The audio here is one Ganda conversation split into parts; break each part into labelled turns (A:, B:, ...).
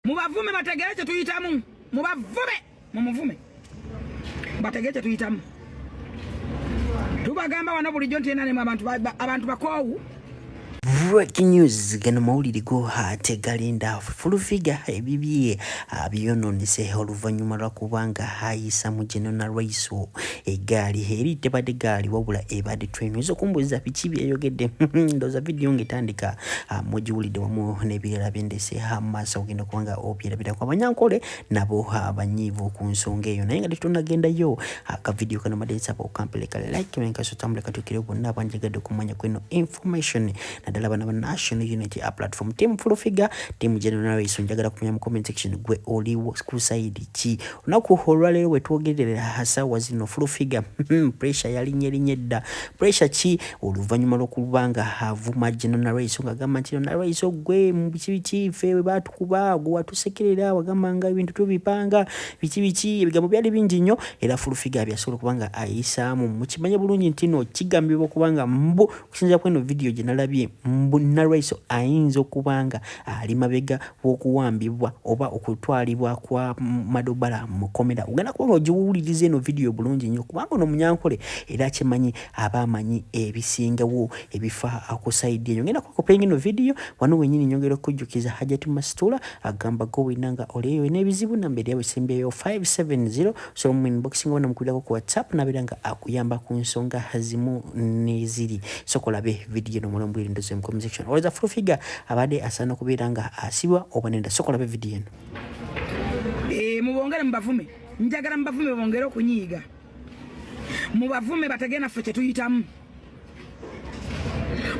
A: Mubavume bategere kye tuyitamu. Mubavume mumuvume. Bategere kye tuyitamu. Tubagamba wano bulijjo nti enane abantu bakoowu.
B: Breaking news gano mawulire go hategalinda full figure ebibye abyononese oluvanyuma lwa kubanga hayisa mu General Raiso egali heri tebade gali wabula ebade train zo kumbuza pichibi eyogedde ndoza video ngetandika mujiwulide wamu nebirala bendese hamasa ogenda kubanga opira bida kwa banyankole nabo abanyivu ku nsonga eyo naye nga tunagenda yo aka video kano madensa po kampeleka like menka so tambuleka tukire bonna banjegade kumanya kweno information nadala bana National Unity a platform team full figure team General Raiso njagala kumenya mu comment section gwe oli ku side chi unakuholwa lero wetwogerera hasa wazino full figure pressure yali nyedda pressure chi oluvanyuma lokubanga havuma General Raiso ngagamba nti General Raiso gwe mu bichi fe batukuba gwa tusekerera wagamanga ibintu tubipanga bichi ebigambo byali bingi nnyo era full figure byasolo kubanga ayisa mu kimanye bulungi ntino kigambibwa kubanga mbu kusinza kweno video jenalabye General Raiso ayinza okubanga ali mabega wokuwambibwa oba okutwalibwa kwa madobala mukomera ugana kubanga ojiwulirize no video bulungi nnyo kubanga no munyankole era kimanyi abamanyi ebisingawo ebifa akusaidi enyo ngenda kukopenga no video wano wenyini nyongero kujjukiza Hajati Masitula agamba go winanga oleyo nebizibu nambere yawe sembeyo 570 so mu inboxing wana mukudako ku WhatsApp nabiranga akuyamba ku nsonga hazimu neziri sokolabe video no mulambwire ndoze comment section oza full figure abade asana kubiranga asiwa obanenda sokolabe video no
A: mubongere mbavume njagala mbavume bongere okunyiga mubavume bategena ffe tuyitamu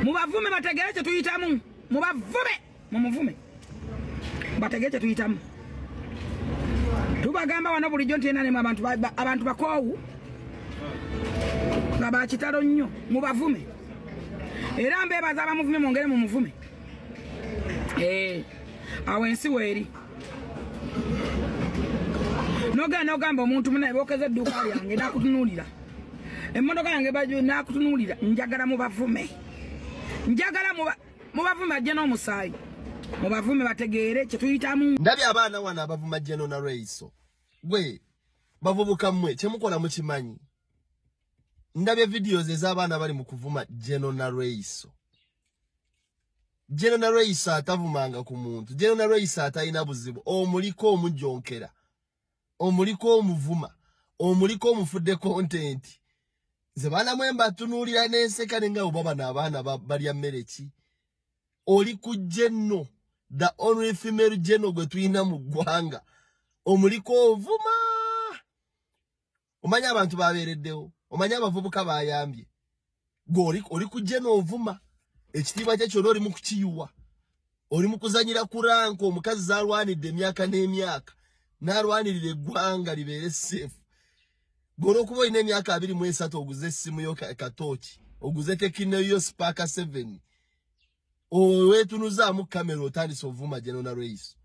A: mubavume bategere kye tuyitamu mubavume mumuvume bategere tuyitamu tubagamba wano bulijjo nti enane abantu bakoowu nga bakitalo nnyo mubavume era mbebaza abamuvume mwongere mu muvume awo ensi weeri nogamba omuntu munaye bokeza edduuka lyange nakutunuulira emmotoka yange bajjo nakutunuulira njagala mubavume njagala mubavume ajje n'omusaayi mubavume bategeere kye tuyitamu
C: ndabye abaana wana abavuma General Raiso gwe bavubuka mmwe kyemukola mukimanyi ndabye videos ez'abaana bali mu kuvuma General Raiso. General Raiso atavumanga ku muntu. General Raiso atayina buzibu. Omuliko omujjonkera. Omuliko omuvuma. Omuliko omufudde content. Ze bana mwemba tunuulira n'enseka nenga obaba n'abaana balya mmere ki. Oli ku General, the only female General gwe tuyina mu ggwanga. Omuliko ovuma. Omanya abantu babeereddewo. Omanya abavubuka bayambye goli oli kujje n'ovuma ekitiibwa kye kyonna oli mu kukiyuwa oli mu kuzanyira ku ranko omukazi zalwanidde emyaka n'emyaka n'alwanirira eggwanga libeere safe golo okuba olina emyaka 23 oguze essimu yo katooki oguze tekino yo Spark 7 oweetunuzaamu kamera otandise ovuma General Raiso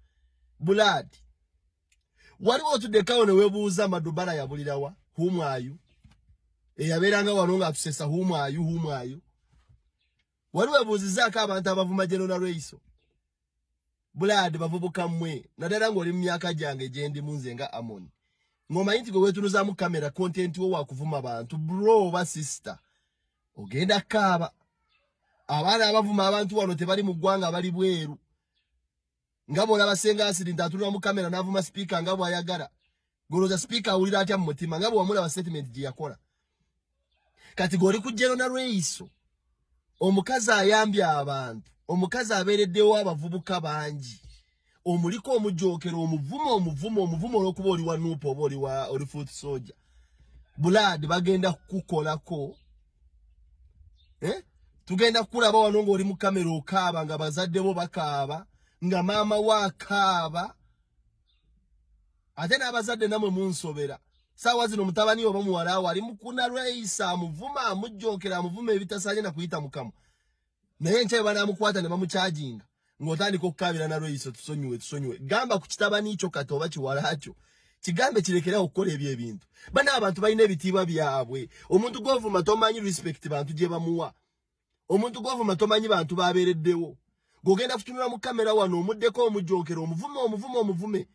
C: buladi waliwo otuddekawo ne weebuuza amadubala yabulirawa humwayu eyaberanga wano nga atusesa humwayo waliwo ebuuzizaako abantu abavuma General Raiso buladi bavubuka mmwe naddala ng'oli mu myaka gyange gye ndimu nze nga Amon ng'omanyi nti gwe weetunuzaamu kamera content wo wakuvuma abantu bro oba sister ogenda kaaba abaana abavuma abantu wano tebali mu ggwanga bali bweru nga bw'olaba senga accident atunula mu kamera n'avuma speaker nga bw'ayagala goloza speaker awulira atya mu mutima nga bw'wamulaba statement gye yakola kati goli ku General Raiso omukazi ayambye abantu omukazi abeereddewo abavubuka bangi omuliko omujjookera omuvumo olw'okuba oli wa nuupa oba oli foot soldier buladi bagenda kukolako tugenda kukulaba wano ng'oli mu kamera okaaba nga bazadde bo bakaaba nga maama wa akaaba ate n'abazadde namwe munsobera sawa zino mutabani oba muwala wali mukuna Raiso amuvuma amujjookera amuvuma ebitasaanye na kuyita mukamu naye nkyaye banaamukwata ne bamukyajinga ng'otandika okukaabira na Raiso tusonyiwe gamba ku kitabani kyo kati oba kiwalakyo kigambe kirekeraho okukola ebyo ebintu bana abantu balina ebitiibwa byabwe omuntu gw'ovuma tomanyi respect bantu gye bamuwa omuntu gw'ovuma tomanyi bantu babeereddewo gogenda kutunula mu kamera wano omuddeko omujokero omuvume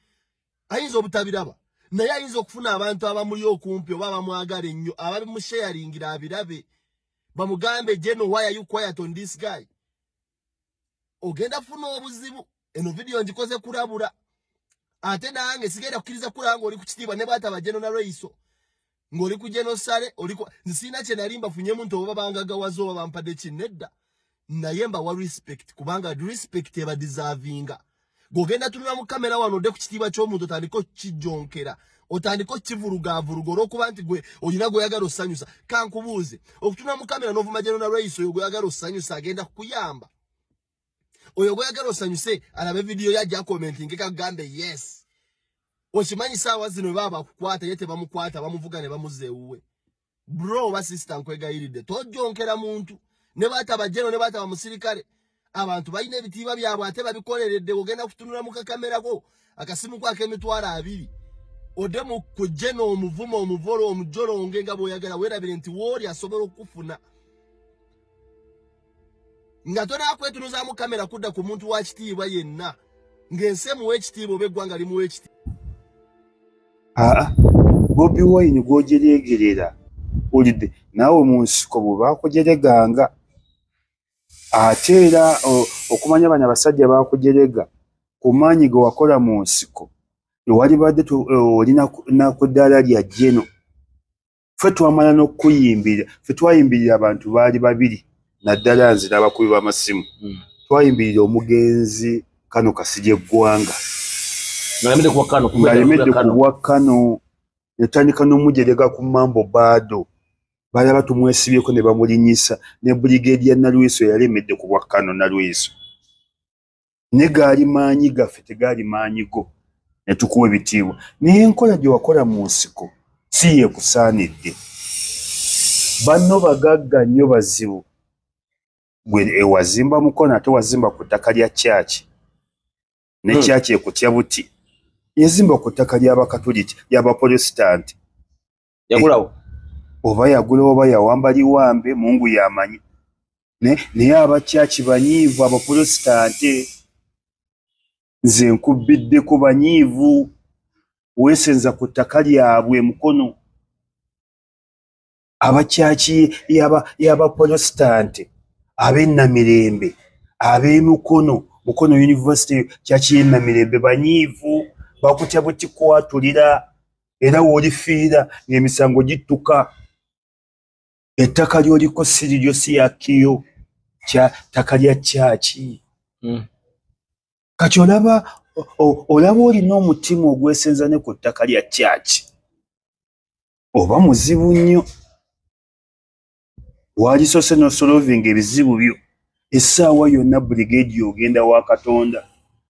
C: ayinza obutabiraba naye ayinza okufuna abantu abamuli okumpi oba abamwagala ennyo ababimusharingira abirabe bamugambe Jeno, why are you quiet on this guy? Ogenda funa obuzibu eno video njikoze kurabura ate nange sigenda kukiriza kuranga oli kukitibwa ne bata ba Jeno na Reiso ngoli ku Jeno sale oli ku nsina kye nalimba funye muntu oba bangaga wazo bampadde kinedda nayemba wa respect kubanga respect eba deservinga gogenda tunula mu kamera wano de kukitibwa kyo muntu tandiko kijonkera otandiko kivuruga okuba nti gwe olina gwe yagalo sanyusa kankubuuze okutuna mu kamera novuma Jeno na Reiso yo gwe yagalo sanyusa agenda kukuyamba oyo gwe yagalo sanyuse alabe video yajja commenting kagambe yes okimanyi sawa zino baba kukwata yete bamukwata bamuvuga ne bamuzeewe bro wa sister nkwegayiride tojonkera muntu ne bata ba Jeno ne bata ba musirikale abantu bayine ebitiba byabwe ate babikoleredde ogenda kutunula mu kamera ko akasimu kwake emitwala 2 odemu ku Jeno omuvuma omuvolo omujolo ongenga boyagala werabire nti wori asobola okufuna nga tona akwetunuza mu kamera kudda ku muntu wa kitiibwa yenna ngensemu w'ekitiibwa obeggwanga limu w'ekitiibwa
D: Bobi Wine gwojeregerera olide nawe mu nsiko bwe bakujereganga ate era okumanya banya basajja bakujerega ku maanyi ge wakola mu nsiko ewali badde olina ku ddaala lya Jeno ffe twamala n'okuyimbira ffe twayimbirira abantu baali 2 naddala nzira abakubi b'amasimu twayimbirira omugenzi Kano Kasirye Gwanga ngalemedde kuwa Kano yatandika n'omujerega ku Mambo Bado balaba tumwesibyeko ne bamulinyisa ne Brigadier Nalweso yalemedde kuwa Kano Nalweso ne gaali maanyi gaffe tegaali maanyi go ne tukuwa ebitiibwa naye enkola gye wakola mu nsiko si yeekusaanidde banno bagagga nnyo bazibu gwe wazimba mukono ate wazimba ku ttaka lya kyaki ne kyaki ekutya buti yazimba ku ttaka ly'Abakatoliki ly'Abaprotestant
E: yagulawo
D: oba yagulawo oba yawamba liwambe Mungu yamanyi naye abakyaki banyiivu Abaprotestant nze nkubbidde ku banyiivu weesenza ku ttaka lyabwe mukono abakyaki y'Abaprotestant ab'ennamirembe ab'emukono Mukono University kyaki y'ennamirembe banyiivu bakutya buti kwatulira era wolifiira ng'emisango gittuka ettaka ly'oliko siriryo si yakiyo kya ttaka lya kyaki kati olaba olina omutima ogwesenza ne ku ttaka lya kyaki oba muzibu nnyo walisoose n'osolovinga ebizibu byo essaawa yonna brigade ogenda wa Katonda